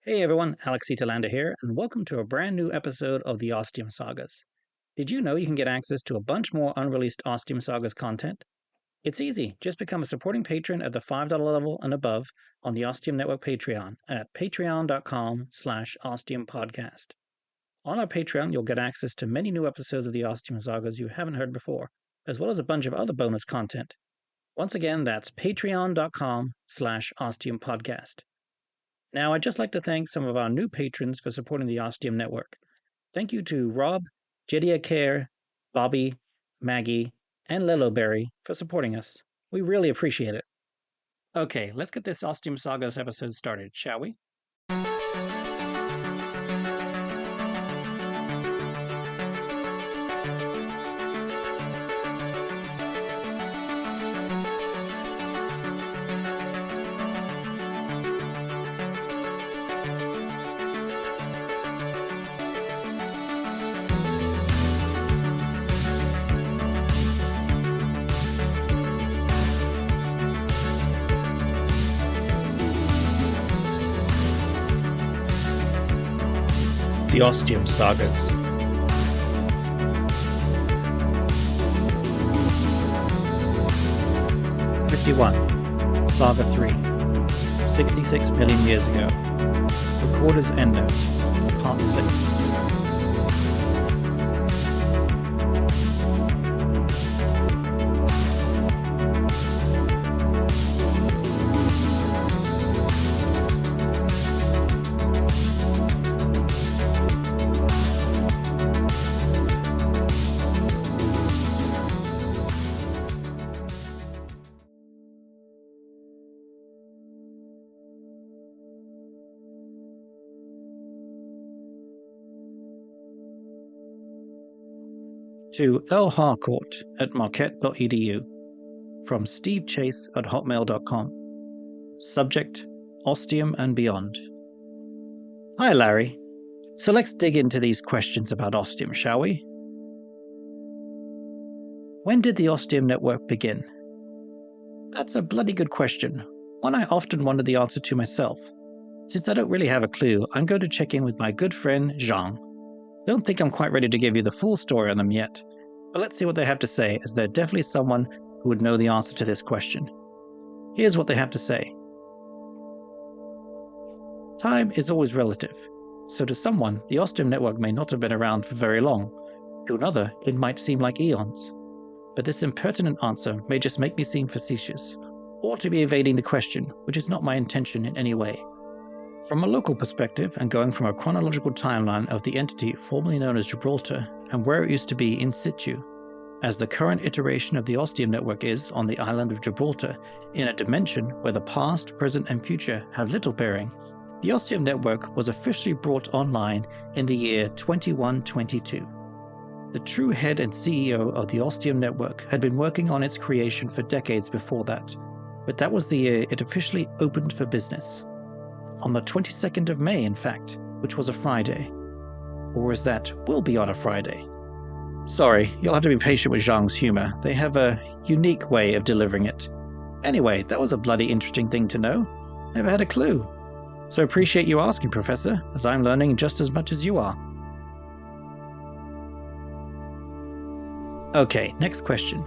Hey everyone, Telander here, and welcome to a brand new episode of the Ostium Sagas. Did you know you can get access to a bunch more unreleased Ostium Sagas content? It's easy, just become a supporting patron at the $5 level and above on the Ostium Network Patreon at patreon.com/ostiumpodcast. On our Patreon, you'll get access to many new episodes of the Ostium Sagas you haven't heard before, as well as a bunch of other bonus content. Once again, that's patreon.com/ostiumpodcast. Now, I'd just like to thank some of our new patrons for supporting the Ostium Network. Thank you to Rob, Jedia Care, Bobby, Maggie, and Liloberry for supporting us. We really appreciate it. Okay, let's get this Ostium Sagas episode started, shall we? The Ostium Sagas. '51, Saga 3, 66 million years ago. Recorder's Endnote, Part 6. To L. Harcourt at marquette.edu from stevechase@hotmail.com. Subject: Ostium and Beyond. Hi Larry. So let's dig into these questions about Ostium, shall we? When did the Ostium network begin? That's a bloody good question, one I often wondered the answer to myself. Since I don't really have a clue, I'm going to check in with my good friend Zhang. Don't think I'm quite ready to give you the full story on them yet, but let's see what they have to say, as they're definitely someone who would know the answer to this question. Here's what they have to say. Time is always relative, so to someone, the Ostium network may not have been around for very long. To another, it might seem like eons. But this impertinent answer may just make me seem facetious, or to be evading the question, which is not my intention in any way. From a local perspective, and going from a chronological timeline of the entity formerly known as Gibraltar and where it used to be in situ, as the current iteration of the Ostium network is on the island of Gibraltar, in a dimension where the past, present, and future have little bearing, the Ostium network was officially brought online in the year 2122. The true head and CEO of the Ostium network had been working on its creation for decades before that, but that was the year it officially opened for business. On the 22nd of May, in fact, which was a Friday. Or as that will be on a Friday. Sorry, you'll have to be patient with Zhang's humor. They have a unique way of delivering it. Anyway, that was a bloody interesting thing to know. Never had a clue. So appreciate you asking, Professor, as I'm learning just as much as you are. Okay, next question.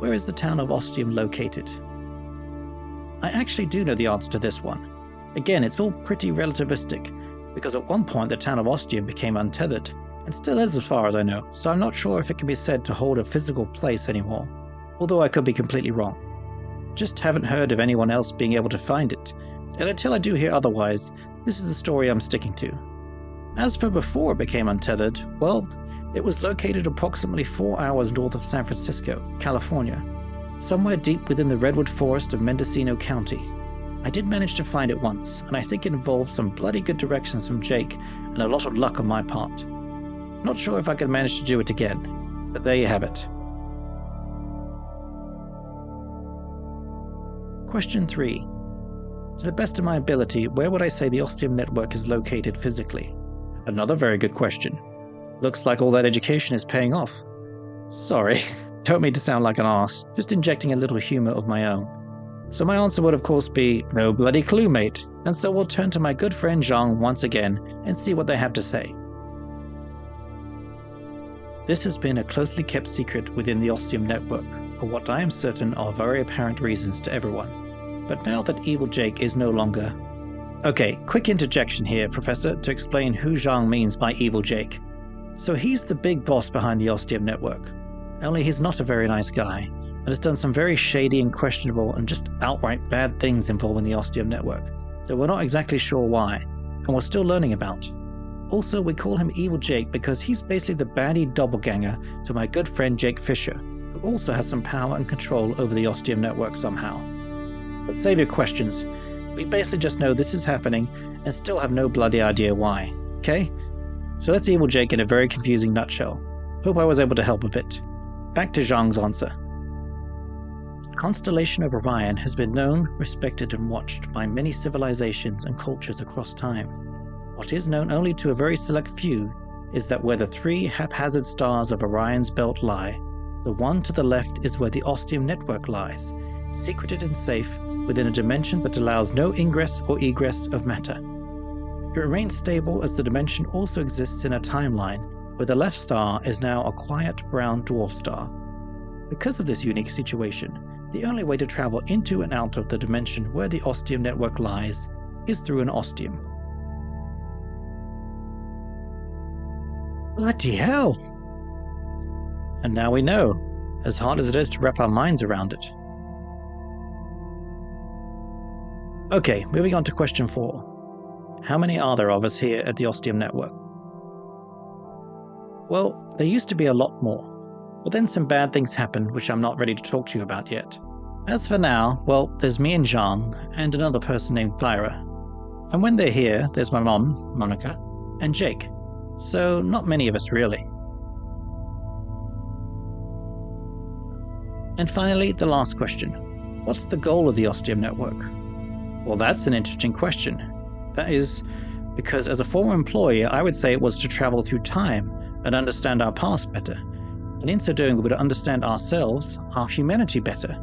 Where is the town of Ostium located? I actually do know the answer to this one. Again, it's all pretty relativistic, because at one point the town of Ostium became untethered, and still is as far as I know, so I'm not sure if it can be said to hold a physical place anymore, although I could be completely wrong. Just haven't heard of anyone else being able to find it, and until I do hear otherwise, this is the story I'm sticking to. As for before it became untethered, well, it was located approximately 4 hours north of San Francisco, California, somewhere deep within the redwood forest of Mendocino County. I did manage to find it once, and I think it involved some bloody good directions from Jake and a lot of luck on my part. Not sure if I could manage to do it again, but there you have it. Question 3. To the best of my ability, where would I say the Ostium network is located physically? Another very good question. Looks like all that education is paying off. Sorry, don't mean to sound like an arse, just injecting a little humor of my own. So my answer would of course be, no bloody clue, mate. and so we'll turn to my good friend Zhang once again and see what they have to say. This has been a closely kept secret within the Ostium network, for what I am certain are very apparent reasons to everyone. But now that Evil Jake is no longer... Okay, quick interjection here, Professor, to explain who Zhang means by Evil Jake. So he's the big boss behind the Ostium network. Only he's not a very nice guy, and has done some very shady and questionable and just outright bad things involving the Ostium network, though we're not exactly sure why, and we're still learning about. Also, we call him Evil Jake because he's basically the baddie doppelganger to my good friend Jake Fisher, who also has some power and control over the Ostium network somehow. But save your questions. We basically just know this is happening and still have no bloody idea why, okay? So that's Evil Jake in a very confusing nutshell. Hope I was able to help a bit. Back to Zhang's answer. The constellation of Orion has been known, respected, and watched by many civilizations and cultures across time. What is known only to a very select few is that where the three haphazard stars of Orion's belt lie, the one to the left is where the Ostium network lies, secreted and safe within a dimension that allows no ingress or egress of matter. It remains stable as the dimension also exists in a timeline where the left star is now a quiet brown dwarf star. Because of this unique situation, the only way to travel into and out of the dimension where the Ostium network lies is through an Ostium. Bloody hell! And now we know, as hard as it is to wrap our minds around it. Okay, moving on to question 4. How many are there of us here at the Ostium network? Well, there used to be a lot more, but then some bad things happened which I'm not ready to talk to you about yet. As for now, well, there's me and Zhang, and another person named Thyra. And when they're here, there's my mom, Monica, and Jake. So, not many of us really. And finally, the last question. What's the goal of the Ostium network? Well, that's an interesting question. That is, because as a former employee, I would say it was to travel through time and understand our past better. And in so doing, we would understand ourselves, our humanity better.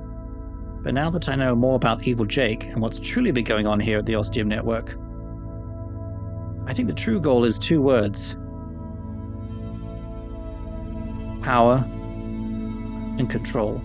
But now that I know more about Evil Jake and what's truly been going on here at the Ostium network, I think the true goal is 2 words. Power and control.